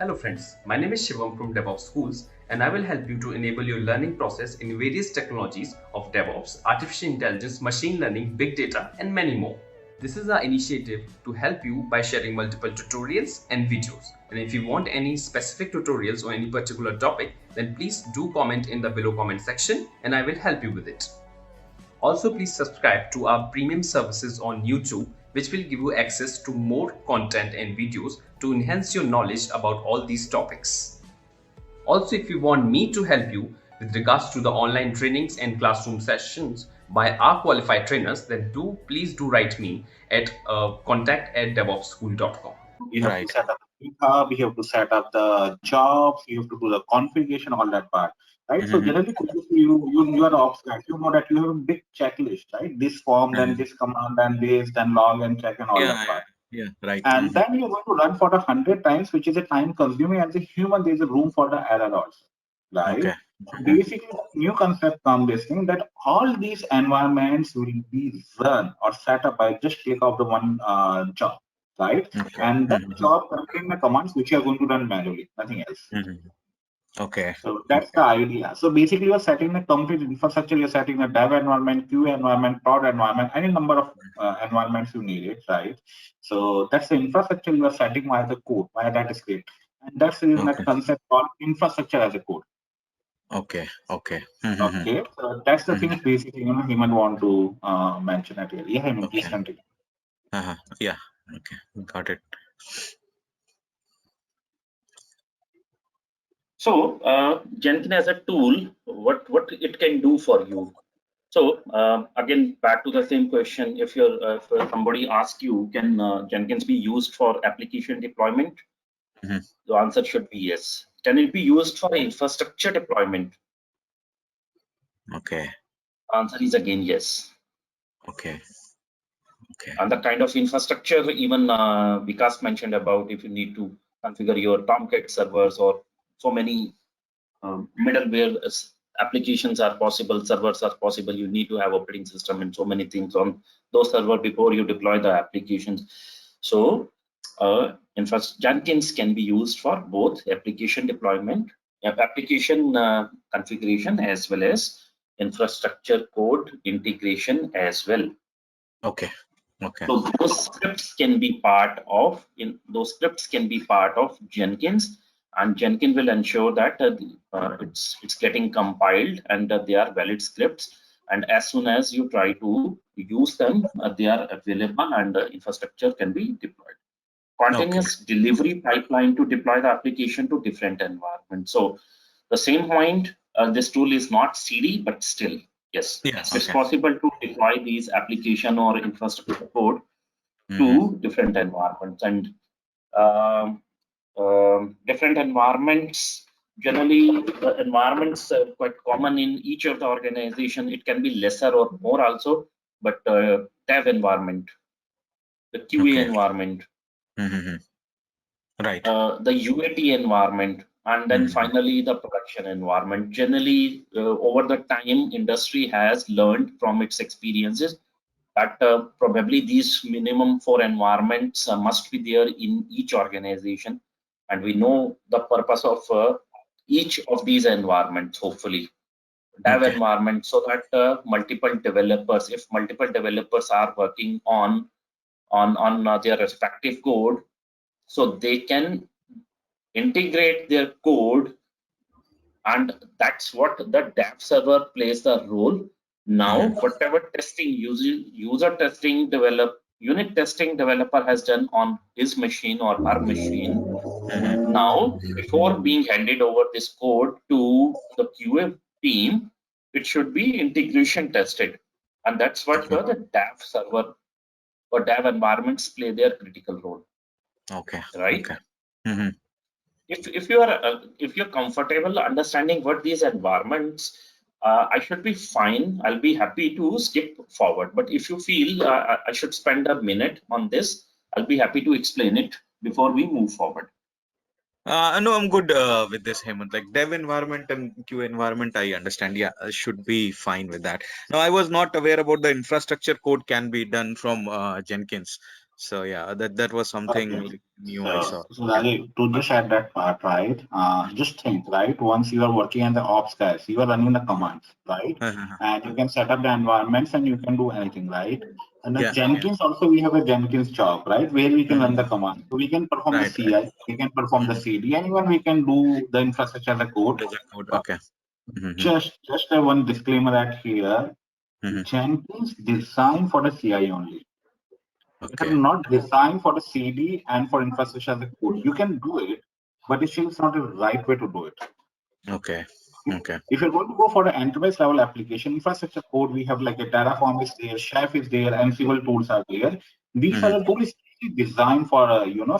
Hello friends, my name is Shivam from DevOps Schools and I will help you to enable your learning process in various technologies of DevOps, artificial intelligence, machine learning, big data and many more. This is our initiative to help you by sharing multiple tutorials and videos. And if you want any specific tutorials or any particular topic, then please do comment in the below comment section and I will help you with it. Also, please subscribe to our premium services on YouTube, which will give you access to more content and videos to enhance your knowledge about all these topics. Also, if you want me to help you with regards to the online trainings and classroom sessions by our qualified trainers, then please do write me at contact@devopsschool.com. You have to set up the GitHub, you have to set up the jobs, you have to do the configuration, all that part, right? So generally, you are ops guy. You know that you have a big checklist, right? This form, then this command, then this, then log and check and all that part. Yeah, right. And then you're going to run for 100 times, which is a time consuming. As a human, there's a room for the error also, right? Okay. Basically, the new concept comes this thing that all these environments will be run or set up by just click of the one job, right? And that job contains the commands which you are going to run manually, nothing else. Okay. So that's the idea. So basically, you're setting the complete infrastructure. You're setting a dev environment, QA environment, prod environment, any number of environments you need it, right? So that's the infrastructure you are setting via the code, via that script, and that's the reason that concept called infrastructure as a code. Okay. Okay. So that's the thing basically he might want to mention it here. Yeah, please continue. Yeah. Okay. Got it. So Jenkins as a tool, what it can do for you. So again, back to the same question. If somebody asks you, can Jenkins be used for application deployment? The answer should be yes. Can it be used for infrastructure deployment? Okay. Answer is again yes. Okay. And the kind of infrastructure even Vikas mentioned about, if you need to configure your Tomcat servers or so many middleware applications are possible, servers are possible, you need to have operating system and so many things on those servers before you deploy the applications. So Jenkins can be used for both application deployment, application configuration, as well as infrastructure code integration as well. Okay. Okay. So those scripts can be part of Jenkins, and Jenkins will ensure that it's getting compiled and they are valid scripts. And as soon as you try to use them, they are available and the infrastructure can be deployed. Continuous delivery pipeline to deploy the application to different environments. So the same point, this tool is not CD, but still, yes, it's possible to deploy these application or infrastructure code to different environments. And different environments, generally the environments are quite common in each of the organization. It can be lesser or more also, but dev environment, the QA environment, right, the UAT environment, and then finally the production environment. Generally, over the time, industry has learned from its experiences that probably these minimum 4 environments must be there in each organization, and we know the purpose of each of these environments, hopefully dev environment, so that multiple developers, if multiple developers are working on their respective code, so they can integrate their code, and that's what the dev server plays the role. Now whatever testing, user testing, unit testing developer has done on his machine or her machine, now before being handed over this code to the QA team, it should be integration tested, and that's what the dev server or dev environments play their critical role. Right. If you're comfortable understanding what these environments, I should be fine. I'll be happy to skip forward. But if you feel I should spend a minute on this, I'll be happy to explain it before we move forward. No, I'm good with this, Hemant. Like dev environment and QA environment, I understand. Yeah, I should be fine with that. Now, I was not aware about the infrastructure code can be done from Jenkins. So yeah, that was something Okay. new I So, saw. so Yeah. Rajeev, to just add that part, right? Just think, right? Once you are working in the ops guys, you are running the commands, right? And you can set up the environments and you can do anything, right? And the Yeah. Jenkins also, we have a Jenkins job, right? Where we can run the Mhm. command. So we can perform the Right. Right. CI, we can perform the Mhm. CD, and even we can do the infrastructure, the code. There's a code. But Okay. Mhm. just a one disclaimer at here. Mhm. Jenkins designed for the CI only. It are Okay. not designed for the CD and for infrastructure as a code. You can do it, but it still is not the right way to do it. Okay. Okay. If you're going to go for the enterprise level application, infrastructure code, we have like a Terraform is there, Chef is there, Ansible tools are there. These are Mhm. the tools designed for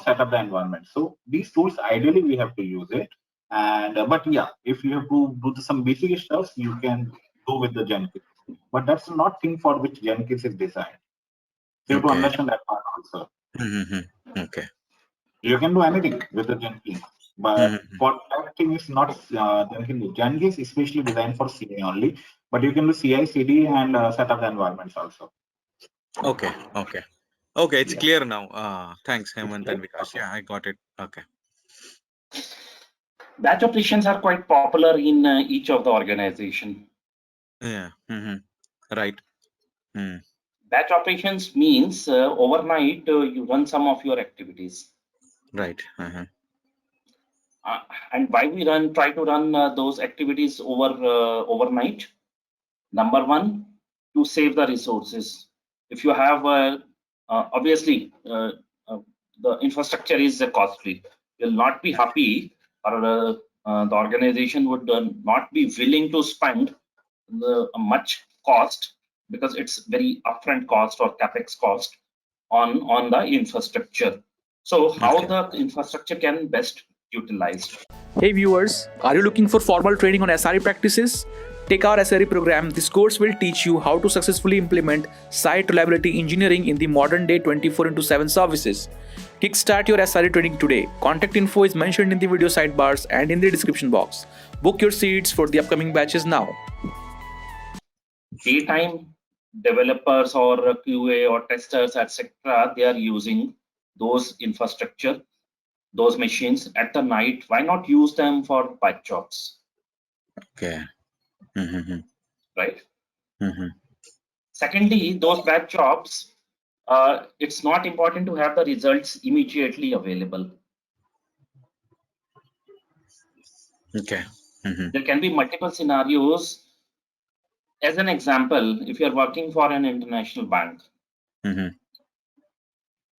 set up the environment. So these tools ideally we have to use it. And but yeah, if you have to do some basic stuff, you can do with the Jenkins. But that's not thing for which Jenkins is designed. So you have to Okay. understand that part also. Mhm. Okay. You can do anything with the Jenkins, but Mhm. for that thing is not Jenkins. Jenkins is especially designed for CI only, but you can do CI, CD, and set up the environments also. Okay. Okay. Okay. It's Yeah, clear now. Thanks, it's Hemant clear. and Vikas. Okay. Yeah, I got it. Okay. Batch operations are quite popular in each of the organization. Yeah. Right. Mm. Batch operations means overnight you run some of your activities. Right. And why we try to run those activities overnight? Number one, to save the resources. If you have obviously the infrastructure is costly, you'll not be happy, or the organization would not be willing to spend much cost, because it's very upfront cost or capex cost on the infrastructure. So how Okay. the infrastructure can best utilized? Hey viewers, are you looking for formal training on SRE practices? Take our SRE program. This course will teach you how to successfully implement site reliability engineering in the modern day 24/7 services. Kickstart your SRE training today. Contact info is mentioned in the video sidebars and in the description box. Book your seats for the upcoming batches now. Daytime developers or QA or testers, etc., they are using those infrastructure, those machines at the night. Why not use them for batch jobs, Okay. right? Mm-hmm. Secondly, those batch jobs, it's not important to have the results immediately available. Okay. There can be multiple scenarios. As an example, if you're working for an international bank,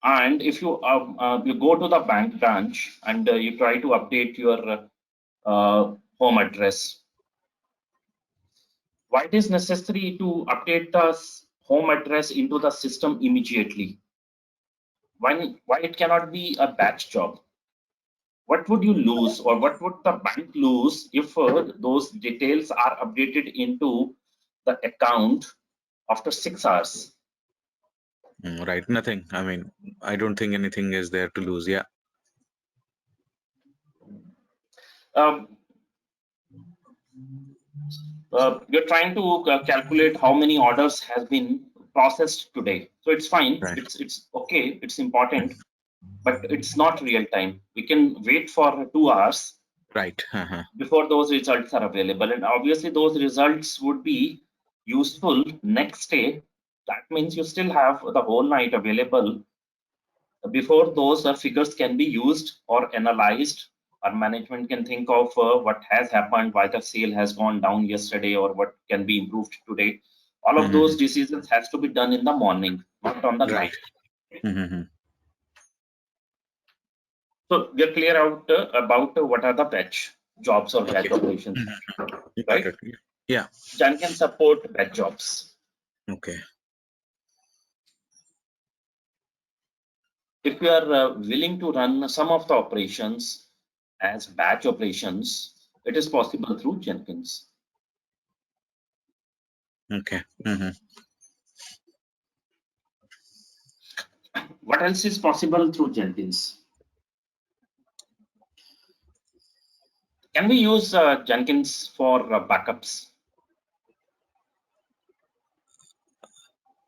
and if you go to the bank branch and you try to update your home address, why it is necessary to update the home address into the system immediately? Why it cannot be a batch job? What would you lose, or what would the bank lose if those details are updated into the account after 6 hours? Right. Nothing. I mean, I don't think anything is there to lose. Yeah. Um, you're trying to calculate how many orders has been processed today. So it's fine. Right. It's okay. It's important, but it's not real time. We can wait for 2 hours Right. before those results are available, and obviously those results would be useful next day. That means you still have the whole night available before those figures can be used or analyzed. Our management can think of what has happened, why the sale has gone down yesterday, or what can be improved today. All of those decisions has to be done in the morning, not on the Right. night. So we're clear out about what are the batch jobs or batch Okay. operations, Got right? it. Yeah. Jenkins support batch jobs. Okay. If you are willing to run some of the operations as batch operations, it is possible through Jenkins. Okay. What else is possible through Jenkins? Can we use Jenkins for backups?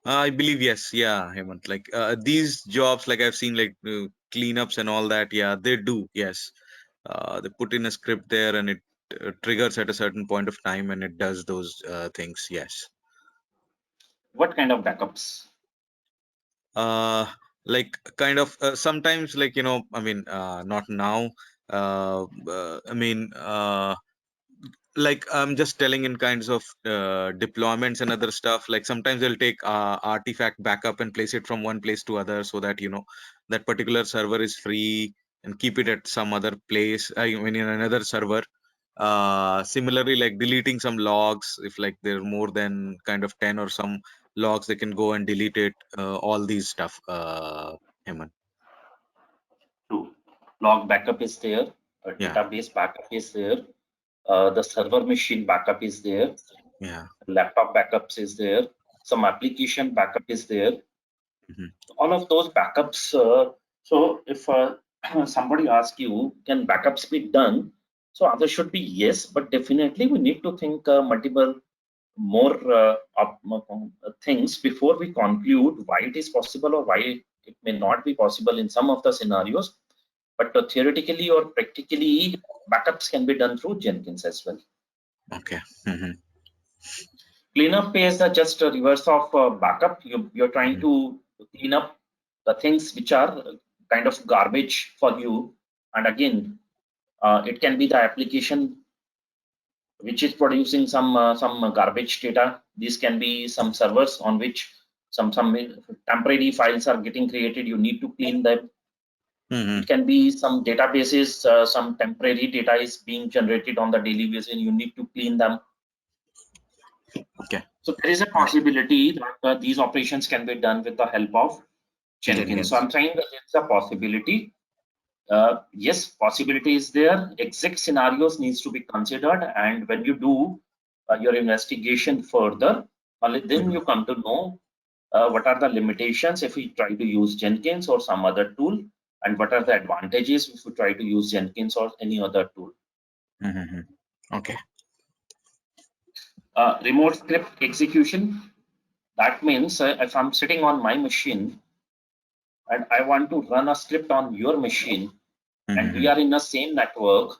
I believe yes. Yeah, Hemant. Like these jobs, like I've seen, like cleanups and all that. Yeah, they do. Yes, they put in a script there, and it triggers at a certain point of time, and it does those things. Yes. What kind of backups? Uh, like kind of sometimes, like I mean, not now. I mean, like I'm just telling in kinds of deployments and other stuff. Like sometimes they'll take artifact backup and place it from one place to other, so that that particular server is free, and keep it at some other place. I mean, in another server. Similarly, like deleting some logs, if like there are more than kind of 10 or some logs, they can go and delete it. All these stuff, Hemant. True. Log backup is there. A Yeah, database backup is there. The server machine backup is there. yeah. Laptop backups is there. Some application backup is there. Hmm. All of those backups. So if somebody asks you, can backups be done? So answer should be yes, but definitely we need to think multiple more things before we conclude why it is possible or why it may not be possible in some of the scenarios. But theoretically or practically, backups can be done through Jenkins as well. Okay. Hmm. Cleanup is just a reverse of backup. You're trying to clean up the things which are kind of garbage for you. And again, it can be the application which is producing some garbage data. These can be some servers on which some temporary files are getting created. You need to clean them. Hmm. It can be some databases, some temporary data is being generated on the daily basis. And you need to clean them. Okay. So there is a possibility that these operations can be done with the help of Jenkins. So Jenkins. I'm saying that it's a possibility. Yes, possibility is there. Exact scenarios needs to be considered, and when you do your investigation further, only then Mhm. you come to know what are the limitations if we try to use Jenkins or some other tool, and what are the advantages if we try to use Jenkins or any other tool. Mhm. Okay. Remote script execution. That means if I'm sitting on my machine and I want to run a script on your machine, and we Mhm. are in the same network,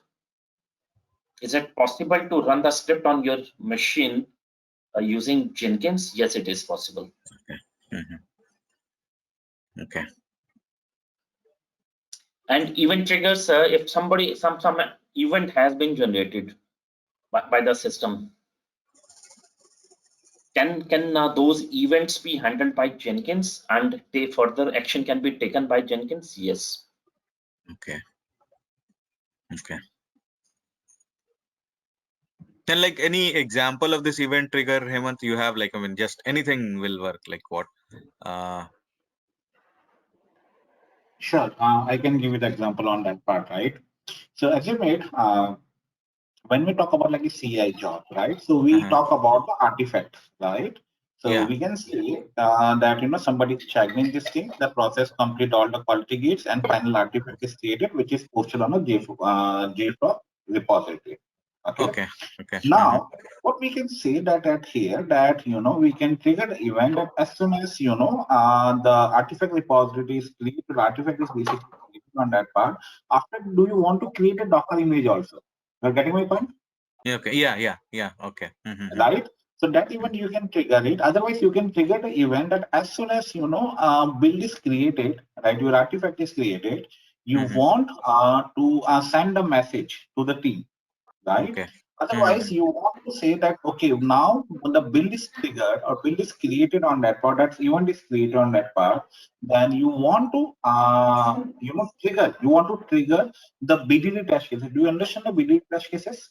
is it possible to run the script on your machine using Jenkins? Yes, it is possible. Okay. Mhm. Okay. And event triggers, if somebody some event has been generated by the system, can those events be handled by Jenkins and further action can be taken by Jenkins? Yes. Okay. Okay. And like any example of this event trigger, Hemant, you have, like, I mean, just anything will work. Like what? Uh, Sure, I can give you the example on that part, right? So as you made, when we talk about like a CI job, right? So we uh-huh. talk about the artifact, right? So Yeah. we can see that somebody is checking this thing, the process complete all the quality gates, and final artifact is created, which is posted on a JFrog repository. Okay. Okay. Okay. Now, what we can say that at here that we can trigger the event that as soon as the artifact repository is created, the artifact is basically created on that part. After, do you want to create a Docker image also? You're getting my point? Yeah. Okay. Yeah. Yeah. Yeah. Okay. Right? So that event you can trigger it. Otherwise, you can trigger the event that as soon as build is created, right? Your artifact is created. You want to send a message to the team, right? Okay. Otherwise, you want to say that okay, now when the build is triggered or build is created on that part, that event is created on that part, then you want to trigger. You want to trigger the BDD test cases. Do you understand the BDD test cases?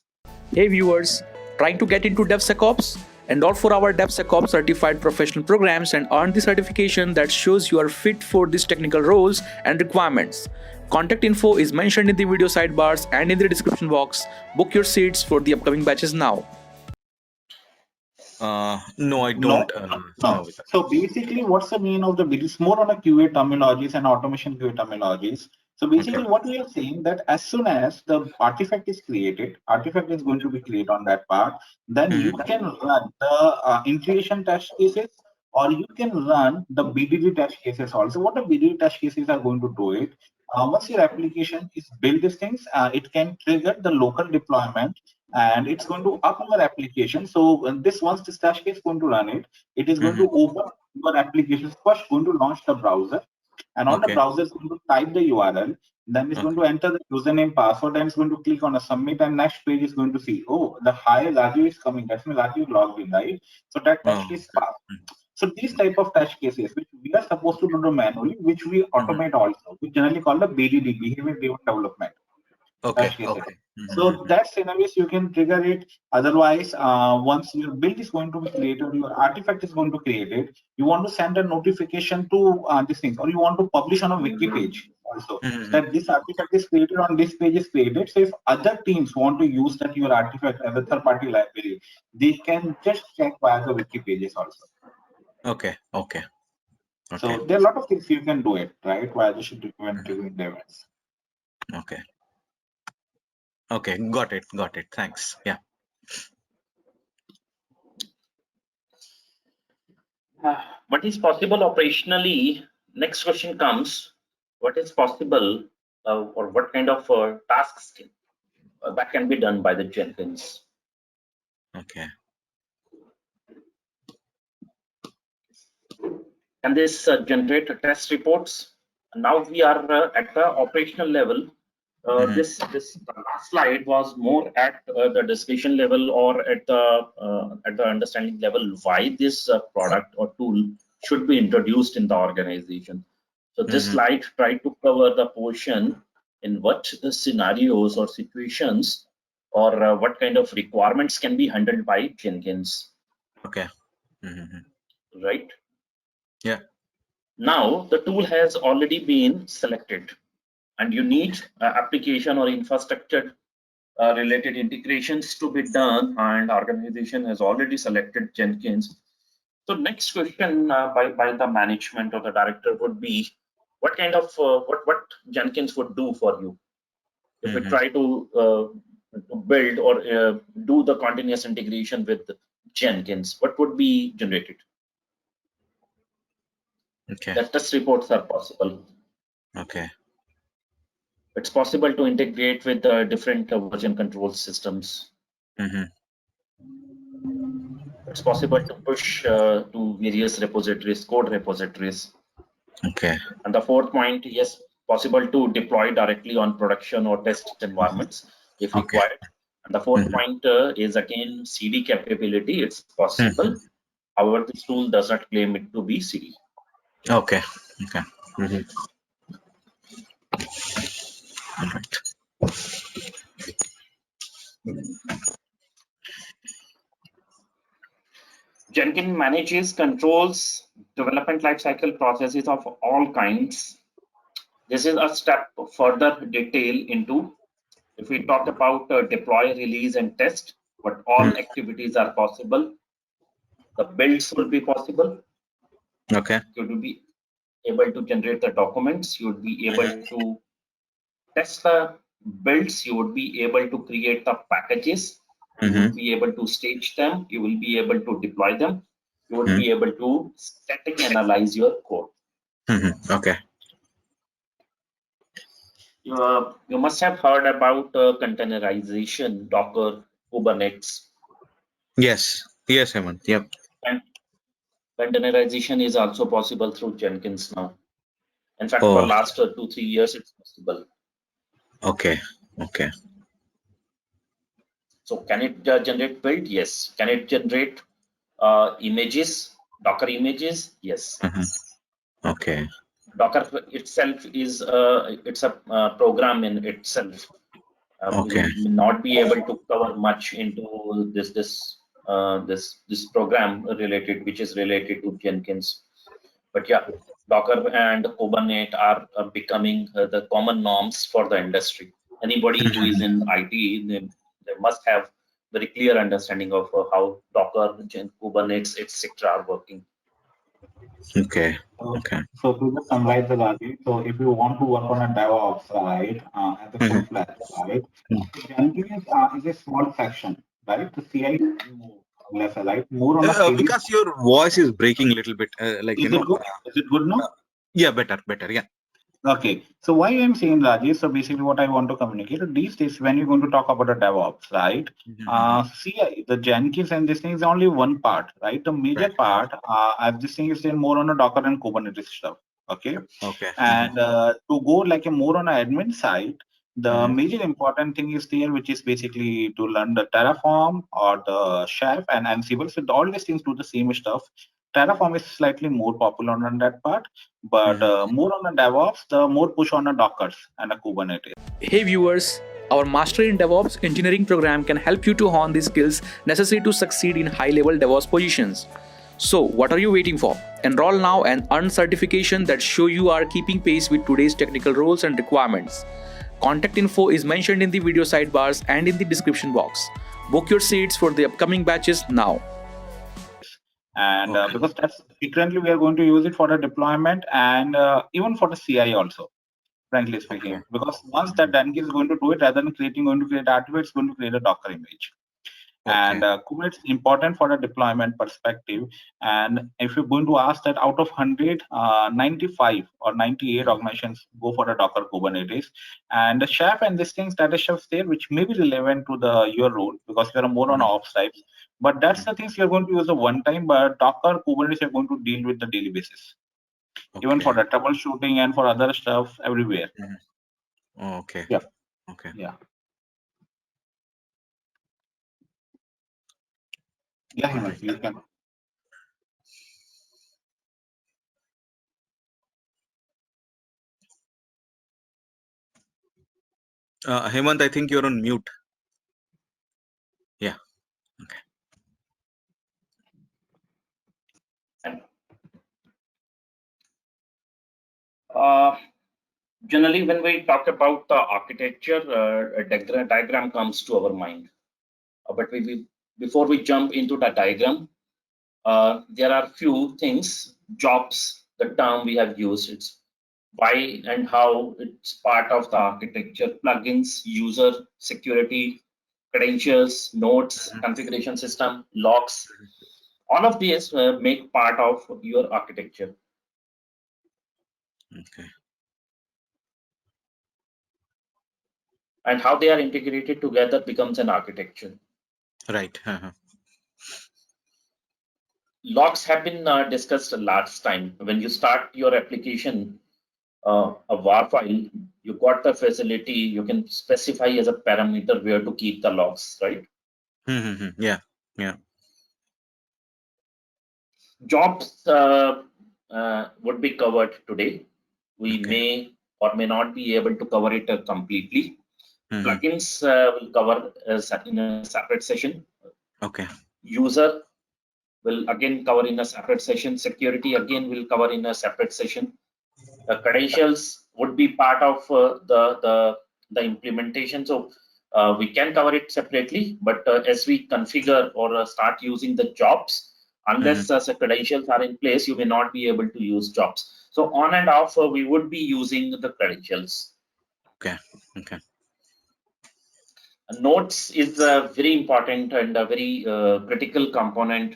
Hey viewers, trying to get into DevSecOps? Enroll for our DevSecOps certified professional programs and earn the certification that shows you are fit for these technical roles and requirements. Contact info is mentioned in the video sidebars and in the description box. Book your seats for the upcoming batches now. No, I No, don't know no. with that. So basically, what's the meaning of the BD? It's more on a QA terminologies and automation QA terminologies. So basically, Okay. what we are saying that as soon as the artifact is created, artifact is going to be created on that part, then you can run the integration test cases or you can run the BDD test cases also. What the BDD test cases are going to do it? Once your application is built these things, it can trigger the local deployment, and it's going to up your application. So once this test case is going to run it, it is going to open your application first, going to launch the browser, and on the browser it's going to type the URL. Then it's going to enter the username, password, and it's going to click on a submit, and next page is going to see, oh, the hi Raju is coming. That means Raju logged in, right? So that test is passed. So these type of test cases, which we are supposed to do manually, which we automate also, we generally call the BDD, behavior driven development. So that scenarios you can trigger it. Otherwise, once your build is going to be created, your artifact is going to create it, you want to send a notification to this thing, or you want to publish on a wiki page also, that this artifact is created on this page is created. So if other teams want to use that your artifact as a third party library, they can just check via the wiki pages also. So there are a lot of things you can do it, right? Via the triggering events. Okay, got it. Thanks. Yeah. What is possible operationally? Next question comes: what is possible, or what kind of tasks that can be done by the Jenkins? Okay. Can this generate test reports? Now we are at the operational level. This last slide was more at the discussion level, or at the understanding level why this product or tool should be introduced in the organization. So this slide tried to cover the portion in what scenarios or situations, or what kind of requirements can be handled by Jenkins. Okay. Right. Yeah. Now the tool has already been selected, and you need application or infrastructure related integrations to be done, and organization has already selected Jenkins. So next question by the management or the director would be, what kind of what Jenkins would do for you if we try to build or do the continuous integration with Jenkins? What would be generated? Okay. The test reports are possible. Okay. It's possible to integrate with different version control systems. It's possible to push to various repositories, code repositories. Okay. And the fourth point, yes, possible to deploy directly on production or test environments if required. And the fourth point is again CD capability. It's possible. However, this tool does not claim it to be CD. Okay. Okay. All right. Jenkins manages, controls development lifecycle processes of all kinds. This is a step further detail into, if we talk about deploy, release, and test, what all activities are possible. The builds will be possible. Okay. You will be able to generate the documents. You would be able to test the builds. You would be able to create the packages. You will be able to stage them. You will be able to deploy them. You would be able to static analyze your code. Okay. You must have heard about containerization, Docker, Kubernetes. Yes. Yes, Hemant. Yep. And containerization is also possible through Jenkins now. In fact, for last 2-3 years, it's possible. Okay. Okay. So can it generate build? Yes. Can it generate images, Docker images? Yes. Okay. Docker itself is it's a program in itself. Okay. We may not be able to cover much into this program related, which is related to Jenkins. But yeah, Docker and Kubernetes are becoming the common norms for the industry. Anybody who is in IT, they must have very clear understanding of how Docker, Kubernetes, etc. are working. Okay. Okay. So to just summarize the logic, so if you want to work on a DevOps side, at the full-fledged side, Jenkins is a small section, right? The CI lesser, right? More on a Vikas, your voice is breaking a little bit. Like is it good? Is it good now? Yeah, better. Yeah. Okay, so why I'm saying Rajesh, so basically what I want to communicate these days when you're going to talk about a DevOps, right? CI, the Jenkins and this thing is only one part, right? The major part, as this thing is more on a Docker and Kubernetes stuff, okay? And to go like a more on an admin side, the major important thing is there, which is basically to learn the Terraform or the Chef and Ansible. So all these things do the same stuff. Terraform is slightly more popular on that part, but more on the DevOps, the more push on the Dockers and the Kubernetes. Hey viewers, our Mastery in DevOps engineering program can help you to hone the skills necessary to succeed in high-level DevOps positions. So what are you waiting for? Enroll now and earn certification that show you are keeping pace with today's technical roles and requirements. Contact info is mentioned in the video sidebars and in the description box. Book your seats for the upcoming batches now. And because that's currently we are going to use it for the deployment and even for the CI also, frankly speaking, because once that Jenkins is going to do it, rather than going to create artifacts, it's going to create a Docker image. And Kubernetes is important for the deployment perspective. And if you're going to ask that out of 100, 95 or 98 organizations go for the Docker Kubernetes, and the Chef and these things that is Chef's there, which may be relevant to your role because you're more on ops types. But that's the things you're going to use a one time, but Docker Kubernetes you're going to deal with the daily basis, even for the troubleshooting and for other stuff everywhere. Okay. Yeah. Okay. Yeah. Yeah, Hemant, you can. Hemant, I think you're on mute. Yeah. Okay. Generally, when we talk about the architecture, a diagram comes to our mind. But before we jump into the diagram, there are few things. Jobs, the term we have used, it's why and how it's part of the architecture. Plugins, user, security, credentials, nodes, configuration system, logs. All of these make part of your architecture. Okay. And how they are integrated together becomes an architecture. Right. Logs have been discussed last time. When you start your application, a var file, you got the facility, you can specify as a parameter where to keep the logs, right? Yeah. Jobs would be covered today. We may or may not be able to cover it completely. Plugins will cover in a separate session. Okay. User will again cover in a separate session. Security again will cover in a separate session. The credentials would be part of the implementation. So we can cover it separately, but as we configure or start using the jobs, unless the credentials are in place, you may not be able to use jobs. So on and off, we would be using the credentials. Okay. Nodes is a very important and a very critical component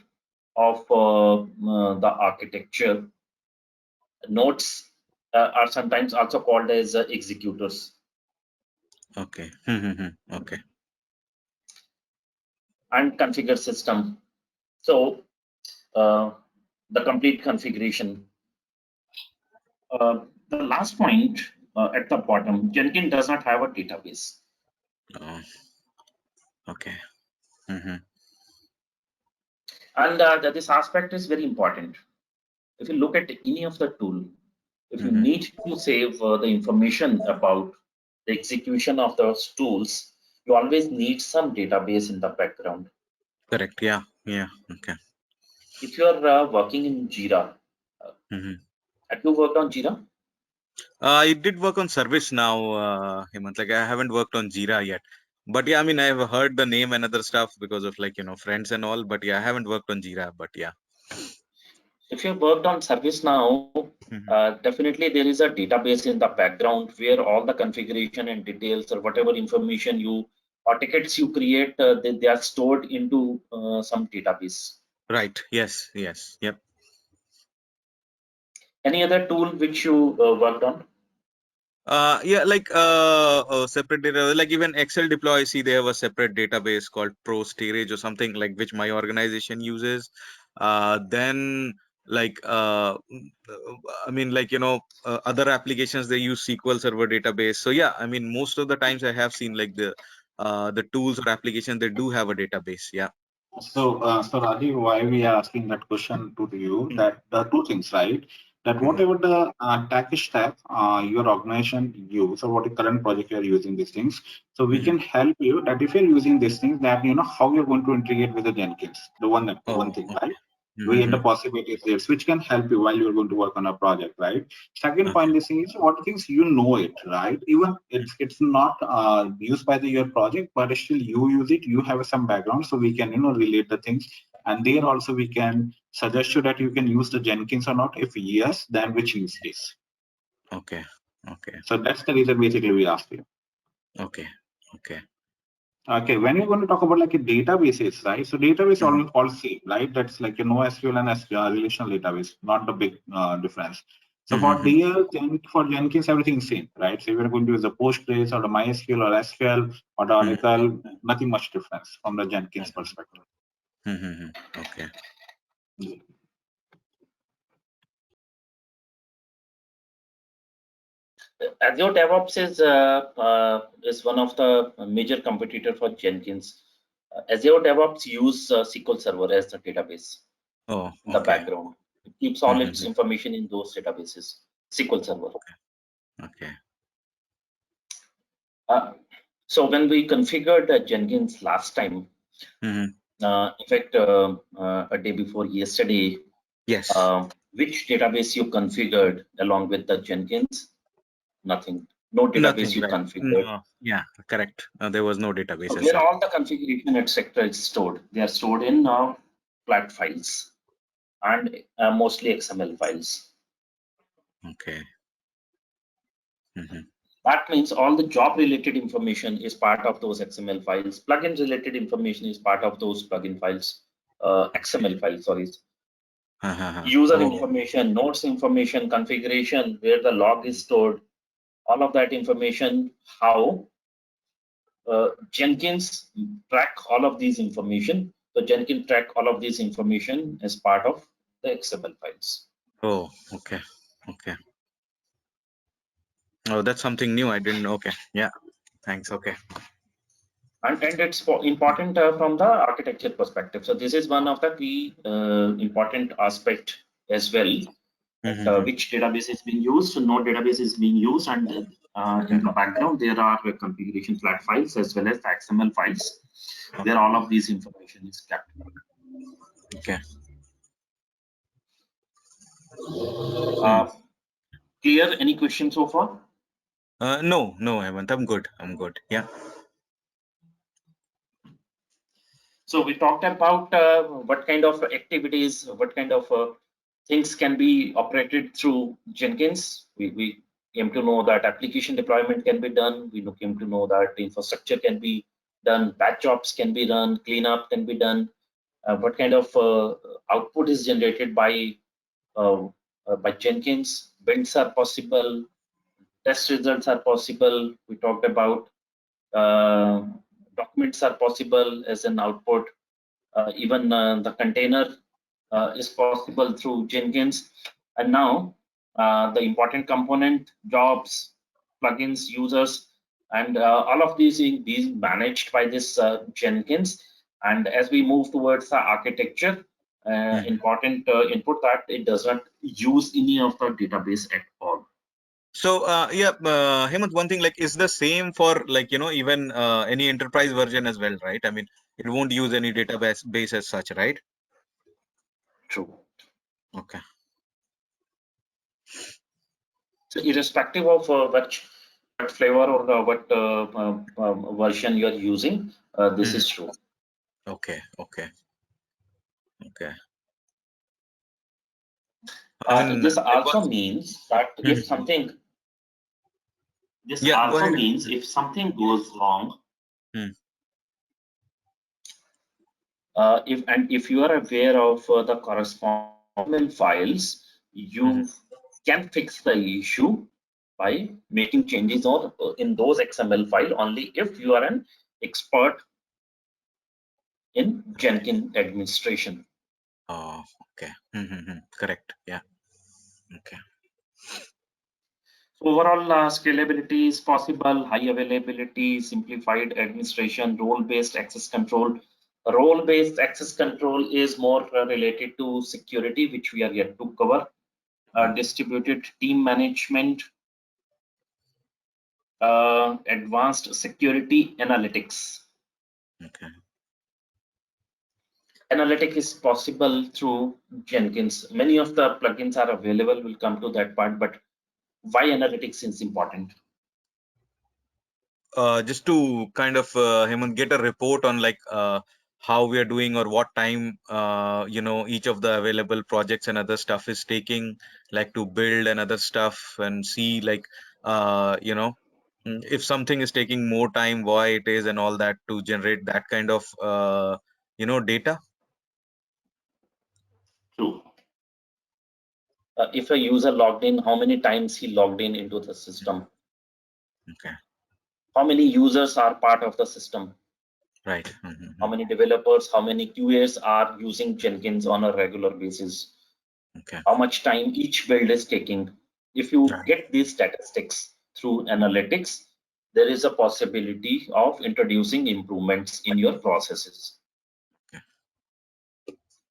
of the architecture. Nodes are sometimes also called as executors. Okay. Okay. And configure system. So the complete configuration. The last point at the bottom, Jenkins does not have a database. Okay. And this aspect is very important. If you look at any of the tool, if you need to save the information about the execution of those tools, you always need some database in the background. Correct. Yeah. Okay. If you are working in Jira, have you worked on Jira? I did work on ServiceNow, Hemant. Like I haven't worked on Jira yet. But yeah, I mean, I've heard the name and other stuff because of friends and all. But yeah, I haven't worked on Jira. But yeah. If you worked on ServiceNow, definitely there is a database in the background where all the configuration and details or whatever information you or tickets you create, they are stored into some database. Right. Yes. Yes. Yep. Any other tool which you worked on? Yeah, like separate data, like even Excel deploy, see they have a separate database called Pro Storage or something, like which my organization uses. Then like I mean, like other applications they use SQL Server database. So yeah, I mean most of the times I have seen like the tools or applications they do have a database. Yeah. So Rajiv, why we are asking that question to you? That the two things, right? That whatever the tech stack your organization use or what the current project you are using these things, so we can help you that if you're using these things, that how you're going to integrate with the Jenkins, the one thing, Okay. right? We get the possibilities there, which can help you while you're going to work on a project, right? Second point, this thing is what things it, right? Even it's not used by your project, but still you use it. You have some background, so we can relate the things, and there also we can suggest you that you can use the Jenkins or not. If yes, then which use case? Okay. Okay. So that's the reason basically we asked you. Okay. Okay. Okay, when you're going to talk about like a databases, right? So database all same, right? That's like NoSQL and SQL relational database, not the big difference. So for for Jenkins, everything same, right? So we're going to use the Postgres or the MySQL or SQL or the Oracle, nothing much difference from the Jenkins perspective. Okay. Azure DevOps is one of the major competitor for Jenkins. Azure DevOps use SQL Server as the database. Oh, in the okay. background. It keeps all its information in those databases, SQL Server. Okay. So when we configured Jenkins last time, in fact, a day before yesterday, yes, which database you configured along with the Jenkins? Nothing. No database nothing, you right. configured. No. Yeah, correct. There was no database. So where all the configuration, etc., is stored. They are stored in flat files and mostly XML files. Okay. That means all the job related information is part of those XML files. Plugin related information is part of those plugin files, XML files, sorry. User information, nodes information, configuration, where the log is stored, all of that information, how Jenkins track all of these information. So Jenkins track all of these information as part of the XML files. Oh, okay. Okay. Oh, that's something new. I didn't know. Okay. Yeah. Thanks. Okay. And it's important from the architecture perspective. So this is one of the key important aspect as well. Which database is being used? So no database is being used, and in the background there are configuration flat files as well as the XML files where all of these information is kept. Okay. Clear? Any questions so far? No, Hemant. I'm good. I'm good. Yeah. So we talked about what kind of activities, what kind of things can be operated through Jenkins. We came to know that application deployment can be done. We came to know that infrastructure can be done, batch jobs can be run, cleanup can be done. What kind of output is generated by Jenkins? Builds are possible, test results are possible. We talked about documents are possible as an output. Even the container is possible through Jenkins. And now the important component, jobs, plugins, users, and all of these being managed by this Jenkins. And as we move towards the architecture, important input that it does not use any of the database at all. So yeah, Hemant, one thing like is the same for like even any enterprise version as well, right? I mean, it won't use any database as such, right? True. Okay. So irrespective of what flavor or what version you are using, this is true. Okay. Okay. Okay. This also means that if something, if something goes wrong, If you are aware of the corresponding files, you can fix the issue by making changes on in those XML file only if you are an expert in Jenkins administration. Oh, okay. Correct. Yeah. Okay. Overall, scalability is possible, high availability, simplified administration, role-based access control. Role-based access control is more related to security, which we are yet to cover. Distributed team management, advanced security analytics. Okay. Analytic is possible through Jenkins. Many of the plugins are available. We'll come to that part, but why analytics is important? Just to kind of Hemant, get a report on like how we are doing or what time each of the available projects and other stuff is taking, like to build and other stuff, and see like if something is taking more time, why it is, and all that, to generate that kind of data. True. If a user logged in, how many times he logged in into the system? Okay. How many users are part of the system? Right. How many developers, how many QAs are using Jenkins on a regular basis? Okay. How much time each build is taking? If you get these statistics through analytics, there is a possibility of introducing improvements in your processes.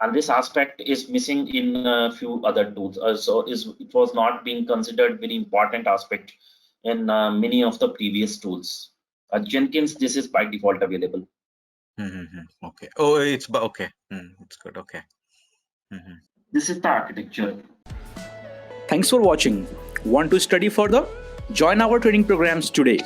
And this aspect is missing in a few other tools. It was not being considered very important aspect in many of the previous tools. Jenkins, this is by default available. Okay. Oh, it's okay. It's good. Okay. This is the architecture. Thanks for watching. Want to study further? Join our training programs today.